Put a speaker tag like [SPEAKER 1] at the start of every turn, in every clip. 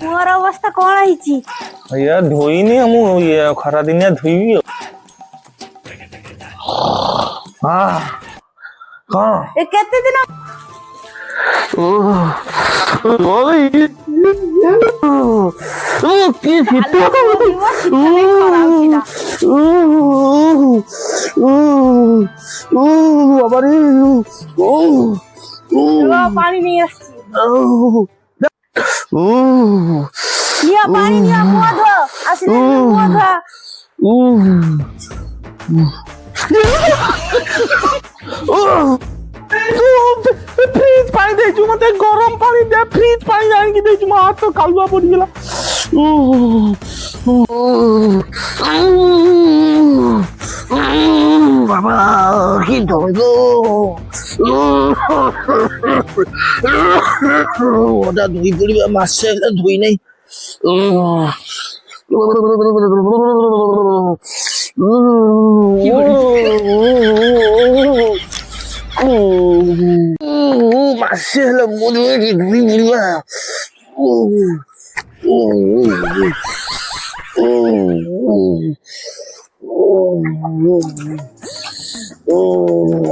[SPEAKER 1] ମୋର ଅବସ୍ଥା କଣ ହେଇଛି?
[SPEAKER 2] या धोईनी हम ये खरा दिनिया धोईबी हां हां
[SPEAKER 1] ଏ କେତେ ଦିନ
[SPEAKER 2] ओए ओ की फितो बाबारे
[SPEAKER 1] ପାଣି ନେଇ ଆସିଛି। ନିଅ ପାଣି ନିଅ, ମୁହଁ ଧୁଅ। ଆସିଲେ ମୁହଁ ଧୁଆ।
[SPEAKER 2] फ्रीज पानी देचु मते गरम पानी दे फ्रीज पानी आन के देचु मा हाथ तो कालुआ पड़ी गेला बाबा की धोइलो ओदा धोई पड़ी मासे धोई नहीं masih lah mulut ni gini lah.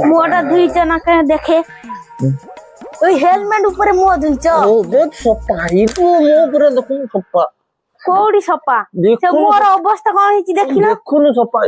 [SPEAKER 1] ମୁହଁଟା ଧୁଇଛ ନା କାହିଁ ଦେଖେ। ওই হেলমেট উপরে মুহ ধুইছ?
[SPEAKER 2] बहुत सफा ही तो मुंह पूरा देखो सफा।
[SPEAKER 1] কোউডি সপা?
[SPEAKER 2] দেখো।
[SPEAKER 1] সে মুহর অবস্থা কোন হইছি দেখিলা?
[SPEAKER 2] देखो ना सफा।